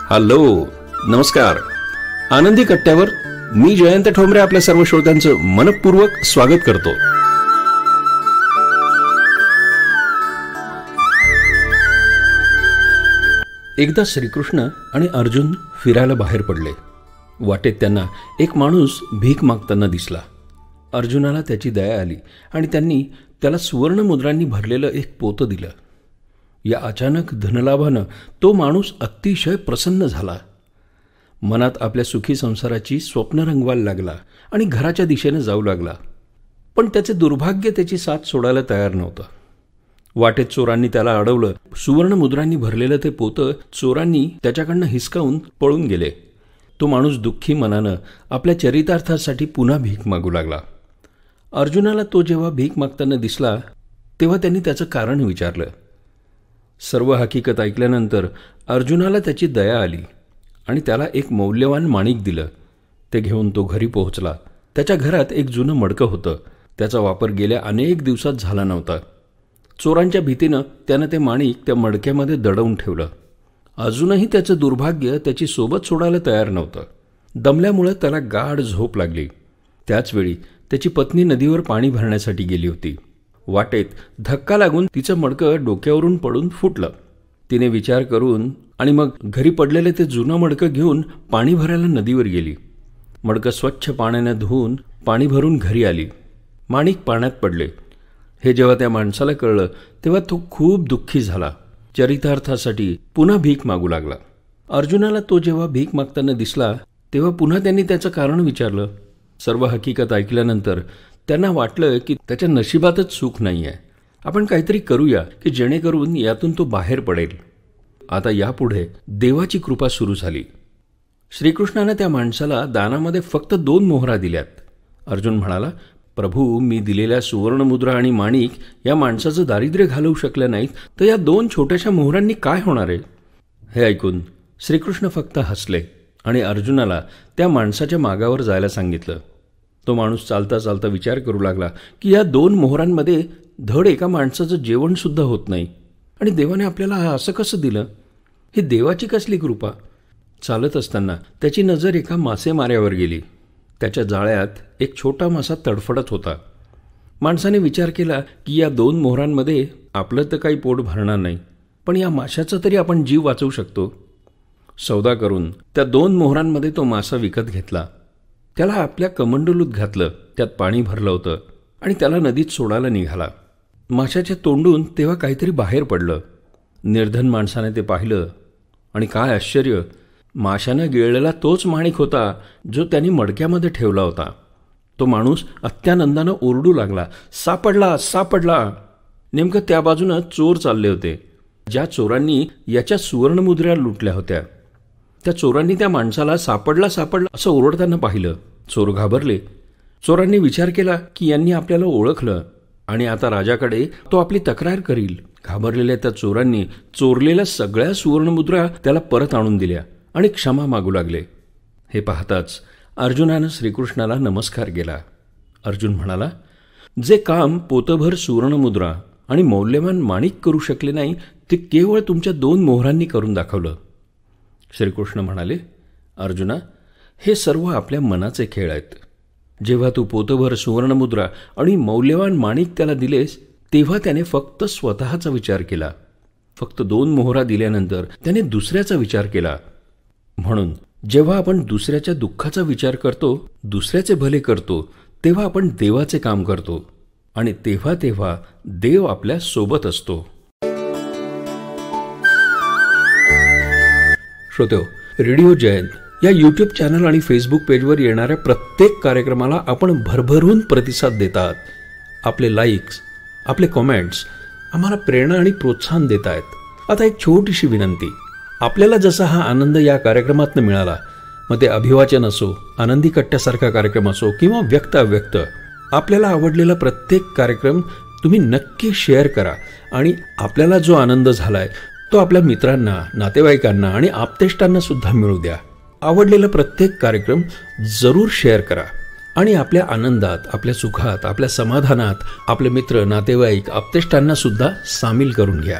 Hello, नमस्कार. आनंदी कट्ट्यावर मी जयंत ठोंबरे आपल्या सर्व श्रोत्यांचं मनपूर्वक स्वागत करतो. एकदा श्रीकृष्ण आणि अर्जुन फिरायला बाहेर पडले. वाटेत त्यांना एक माणूस भीक मागताना दिसला. अर्जुनाला त्याची दया आली आणि त्यांनी त्याला सुवर्णमुद्रांनी भरलेलं एक पोतं दिलं. या अचानक धनलाभानं तो माणूस अतिशय प्रसन्न झाला. मनात आपल्या सुखी संसाराची स्वप्न रंगवायला लागला आणि घराच्या दिशेने जाऊ लागला. पण त्याचे दुर्भाग्य त्याची साथ सोडायला तयार नव्हतं. वाटेत चोरांनी त्याला अडवलं. सुवर्णमुद्रांनी भरलेलं ते पोतं चोरांनी त्याच्याकडनं हिसकावून पळून गेले. तो माणूस दुःखी मनानं आपल्या चरितार्थासाठी पुन्हा भीक मागू लागला. अर्जुनाला तो जेव्हा भीक मागताना दिसला तेव्हा त्यांनी त्याचं कारण विचारलं. सर्व हकीकत ऐकल्यानंतर अर्जुनाला त्याची दया आली आणि त्याला एक मौल्यवान माणिक दिलं. ते घेऊन तो घरी पोहोचला. त्याच्या घरात एक जुनं मडकं होतं. त्याचा वापर गेल्या अनेक दिवसात झाला नव्हता. चोरांच्या भीतीनं त्यानं ते माणिक त्या मडक्यामध्ये दडवून ठेवलं. अजूनही त्याचं दुर्भाग्य त्याची सोबत सोडायला तयार नव्हतं. दमल्यामुळं त्याला गाढ झोप लागली. त्याचवेळी त्याची पत्नी नदीवर पाणी भरण्यासाठी गेली होती. वाटेत धक्का लागून तिचं मडकं डोक्यावरून पडून फुटलं. तिने विचार करून आणि मग घरी पडलेले ते जुनं मडकं घेऊन पाणी भरायला नदीवर गेली. मडकं स्वच्छ पाण्यानं धुवून पाणी भरून घरी आली. माणिक पाण्यात पडले. हे जेव्हा त्या माणसाला कळलं तेव्हा तो खूप दुःखी झाला. चरितार्थासाठी पुन्हा भीक मागू लागला. अर्जुनाला तो जेव्हा भीक मागताना दिसला तेव्हा पुन्हा त्यांनी त्याचं कारण विचारलं. सर्व हकीकत ऐकल्यानंतर त्यांना वाटलं की त्याच्या नशिबातच सुख नाही आहे. आपण काहीतरी करूया की जेणेकरून यातून तो बाहेर पडेल. आता यापुढे देवाची कृपा सुरू झाली. श्रीकृष्णाने त्या माणसाला दानामध्ये फक्त 2 मोहरा दिल्यात. अर्जुन म्हणाला, प्रभू, मी दिलेल्या सुवर्णमुद्रा आणि माणिक या माणसाचं दारिद्र्य घालवू शकलं नाहीत तर या 2 छोट्याशा मोहरांनी काय होणार आहे? हे ऐकून श्रीकृष्ण फक्त हसले आणि अर्जुनाला त्या माणसाच्या मागावर जायला सांगितलं. तो माणूस चालता चालता विचार करू लागला की या 2 मोहरांमध्ये धड एका माणसाचं जेवणसुद्धा होत नाही आणि देवाने आपल्याला असं कसं दिलं? ही देवाची कसली कृपा? चालत असताना त्याची नजर एका मासेमाऱ्यावर गेली. त्याच्या जाळ्यात एक छोटा मासा तडफडत होता. माणसाने विचार केला की या 2 मोहरांमध्ये आपलं तर काही पोट भरणार नाही, पण या माशाचा तरी आपण जीव वाचवू शकतो. सौदा करून त्या 2 मोहरांमध्ये तो मासा विकत घेतला. त्याला आपल्या कमंडलूत घातलं. त्यात पाणी भरलं होतं आणि त्याला नदीत सोडायला निघाला. माशाच्या तोंडून तेव्हा काहीतरी बाहेर पडलं. निर्धन माणसाने ते पाहिलं आणि काय आश्चर्य, माशानं गिळलेला तोच माणिक होता जो त्यांनी मडक्यामध्ये ठेवला होता. तो माणूस अत्यानंदानं ओरडू लागला, सापडला, सापडला. नेमकं त्या बाजूनं चोर चालले होते, ज्या चोरांनी याच्या सुवर्णमुद्रा लुटल्या होत्या. त्या चोरांनी त्या माणसाला सापडला सापडला असं ओरडताना पाहिलं. चोर घाबरले. चोरांनी विचार केला की यांनी आपल्याला ओळखलं आणि आता राजाकडे तो आपली तक्रार करील. घाबरलेल्या त्या चोरांनी चोरलेल्या सगळ्या सुवर्णमुद्रा त्याला परत आणून दिल्या आणि क्षमा मागू लागले. हे पाहताच अर्जुनानं श्रीकृष्णाला नमस्कार केला. अर्जुन म्हणाला, जे काम पोतभर सुवर्णमुद्रा आणि मौल्यवान माणिक करू शकले नाही ते केवळ तुमच्या 2 मोहरांनी करून दाखवलं. श्रीकृष्ण म्हणाले, अर्जुना, हे सर्व आपल्या मनाचे खेळ आहेत. जेव्हा तू पोतभर सुवर्णमुद्रा आणि मौल्यवान माणिक त्याला दिलेस तेव्हा त्याने फक्त स्वतःचा विचार केला. फक्त 2 मोहरा दिल्यानंतर त्याने दुसऱ्याचा विचार केला. म्हणून जेव्हा आपण दुसऱ्याच्या दुःखाचा विचार करतो, दुसऱ्याचे भले करतो, तेव्हा आपण देवाचे काम करतो आणि तेव्हा तेव्हा देव आपल्या सोबत असतो. श्रोत्यो, रेडिओ जयंत या यूट्यूब चॅनल आणि फेसबुक पेजवर येणाऱ्या प्रत्येक कार्यक्रमाला आपण भरभरून प्रतिसाद देतात. आपले लाईक्स, आपले कॉमेंट्स आम्हाला प्रेरणा आणि प्रोत्साहन देत आहेत. आता एक छोटीशी विनंती, आपल्याला जसा हा आनंद या कार्यक्रमातून मिळाला, मग ते अभिवाचन असो, आनंदी कट्ट्यासारखा कार्यक्रम असो किंवा व्यक्त अव्यक्त, आपल्याला आवडलेला प्रत्येक कार्यक्रम तुम्ही नक्की शेअर करा आणि आपल्याला जो आनंद झालाय तो आपल्या मित्रांना, नातेवाईकांना आणि आप्तेष्टांना सुद्धा मिळू द्या. आवडलेला प्रत्येक कार्यक्रम जरूर शेअर करा आणि आपल्या आनंदात, आपल्या सुखात, आपल्या समाधानात आपले मित्र, नातेवाईक, आप्तेष्टांना सुद्धा सामील करून घ्या.